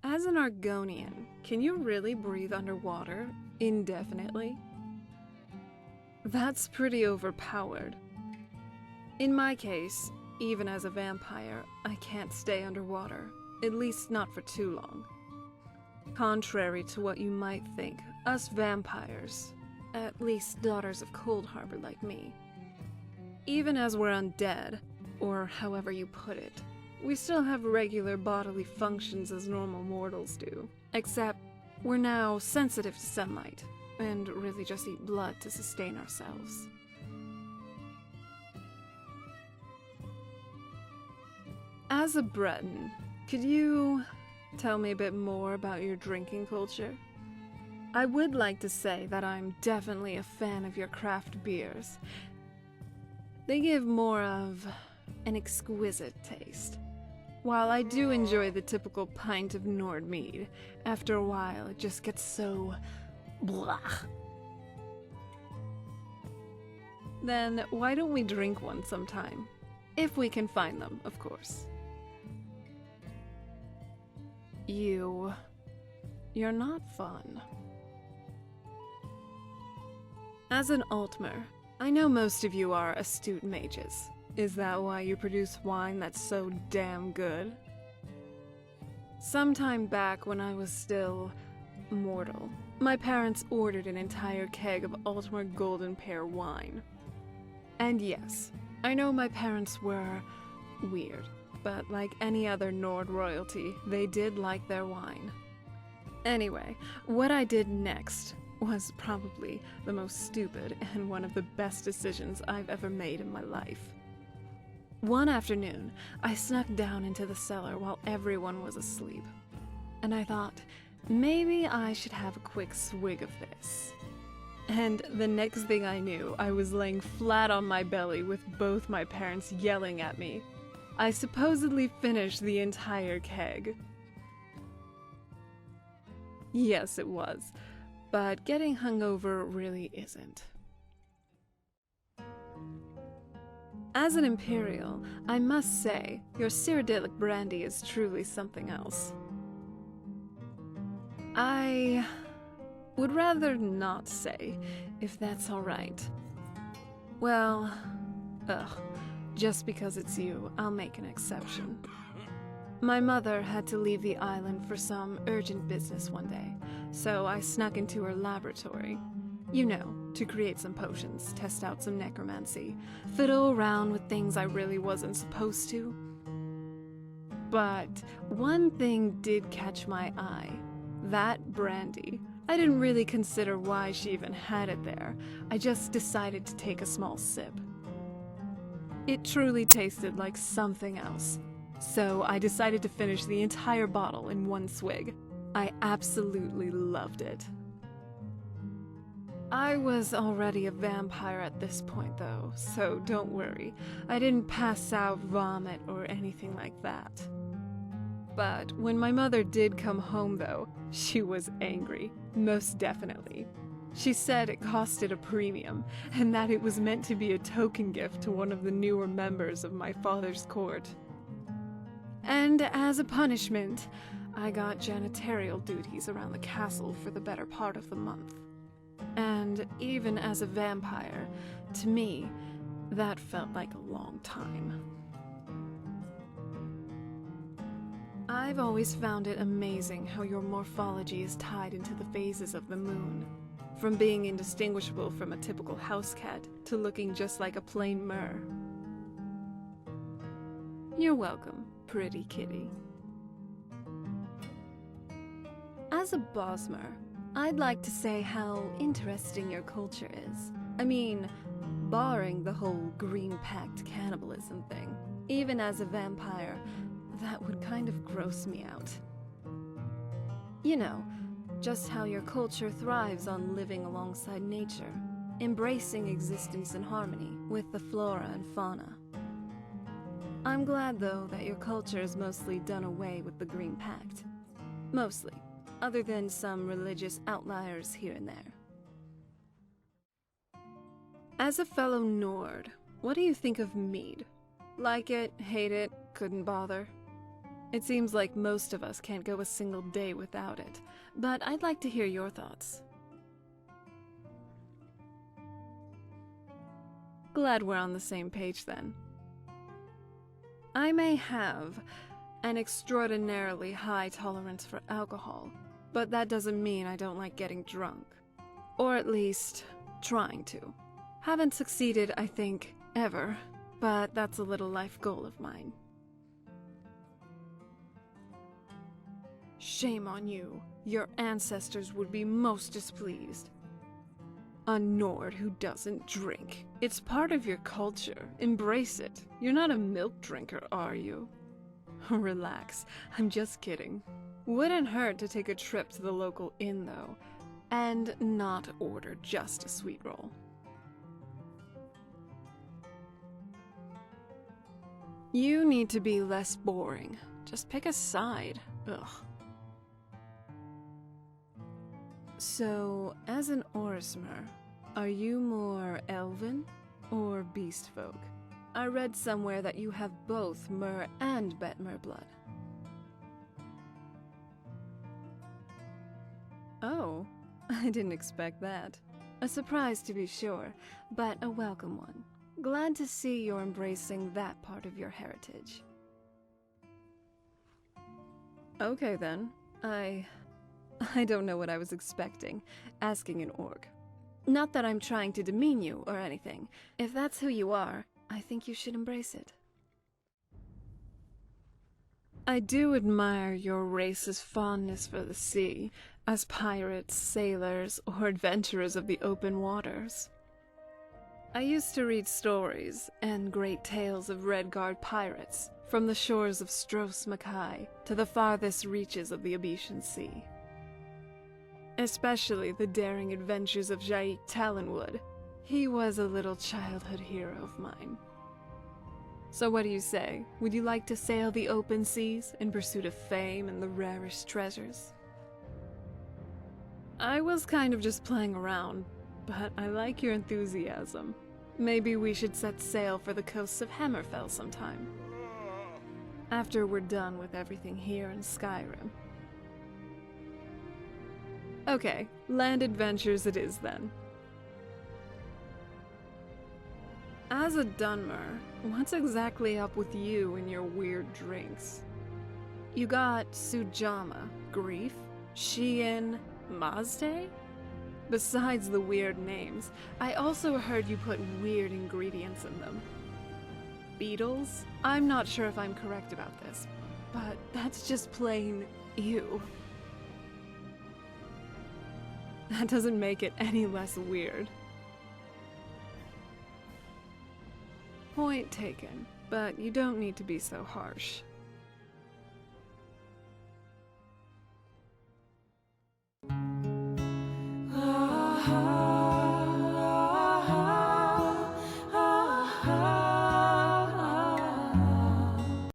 As an Argonian, can you really breathe underwater indefinitely? That's pretty overpowered. In my case, even as a vampire, I can't stay underwater, at least not for too long. Contrary to what you might think, us vampires, at least daughters of Cold Harbor like me, even as we're undead, or however you put it, we still have regular bodily functions as normal mortals do, except we're now sensitive to sunlight, and really just eat blood to sustain ourselves. As a Breton, could you tell me a bit more about your drinking culture? I would like to say that I'm definitely a fan of your craft beers. They give more of an exquisite taste. While I do enjoy the typical pint of Nord mead, after a while it just gets so blah. Then why don't we drink one sometime? If we can find them, of course. You're not fun. As an Altmer, I know most of you are astute mages. Is that why you produce wine that's so damn good? Sometime back when I was still mortal, my parents ordered an entire keg of Altmer Golden Pear wine. And yes, I know my parents were weird, but like any other Nord royalty, they did like their wine. Anyway, what I did next was probably the most stupid and one of the best decisions I've ever made in my life. One afternoon, I snuck down into the cellar while everyone was asleep, and I thought, maybe I should have a quick swig of this. And the next thing I knew, I was laying flat on my belly with both my parents yelling at me. I supposedly finished the entire keg. Yes, it was, but getting hungover really isn't. As an Imperial, I must say, your Cyrodiilic brandy is truly something else. I would rather not say, if that's alright. Well, just because it's you, I'll make an exception. My mother had to leave the island for some urgent business one day, so I snuck into her laboratory. You know, to create some potions, test out some necromancy, fiddle around with things I really wasn't supposed to. But one thing did catch my eye. That brandy. I didn't really consider why she even had it there. I just decided to take a small sip. It truly tasted like something else. So I decided to finish the entire bottle in one swig. I absolutely loved it. I was already a vampire at this point though, so don't worry. I didn't pass out, vomit, or anything like that. But when my mother did come home though, she was angry, most definitely. She said it costed a premium, and that it was meant to be a token gift to one of the newer members of my father's court. And as a punishment, I got janitorial duties around the castle for the better part of the month. And even as a vampire, to me, that felt like a long time. I've always found it amazing how your morphology is tied into the phases of the moon. From being indistinguishable from a typical house cat to looking just like a plain mer. You're welcome, pretty kitty. As a Bosmer, I'd like to say how interesting your culture is. I mean, barring the whole Green Pact cannibalism thing. Even as a vampire, that would kind of gross me out. You know, just how your culture thrives on living alongside nature, embracing existence in harmony with the flora and fauna. I'm glad, though, that your culture is mostly done away with the Green Pact. Mostly. Other than some religious outliers here and there. As a fellow Nord, what do you think of mead? Like it, hate it, couldn't bother? It seems like most of us can't go a single day without it, but I'd like to hear your thoughts. Glad we're on the same page then. I may have an extraordinarily high tolerance for alcohol, but that doesn't mean I don't like getting drunk. Or at least, trying to. Haven't succeeded, I think, ever, but that's a little life goal of mine. Shame on you. Your ancestors would be most displeased. A Nord who doesn't drink. It's part of your culture. Embrace it. You're not a milk drinker, are you? Relax. I'm just kidding. Wouldn't hurt to take a trip to the local inn, though, and not order just a sweet roll. You need to be less boring. Just pick a side. Ugh. So, as an Bosmer, are you more elven or beast folk? I read somewhere that you have both Mer and Betmer blood. Oh, I didn't expect that. A surprise to be sure, but a welcome one. Glad to see you're embracing that part of your heritage. Okay then, I don't know what I was expecting, asking an orc. Not that I'm trying to demean you or anything. If that's who you are, I think you should embrace it. I do admire your race's fondness for the sea, as pirates, sailors, or adventurers of the open waters. I used to read stories and great tales of Redgard pirates, from the shores of Stros Mackay to the farthest reaches of the Abetian Sea. Especially the daring adventures of Jaik Talonwood. He was a little childhood hero of mine. So what do you say? Would you like to sail the open seas in pursuit of fame and the rarest treasures? I was kind of just playing around, but I like your enthusiasm. Maybe we should set sail for the coasts of Hammerfell sometime. After we're done with everything here in Skyrim. Okay, land adventures it is then. As a Danmер, what's exactly up with you and your weird drinks? You got Sujama, Grief, Shein, Mazde? Besides the weird names, I also heard you put weird ingredients in them. Beetles? I'm not sure if I'm correct about this, but that's just plain ew. That doesn't make it any less weird. Point taken, but you don't need to be so harsh. Ah.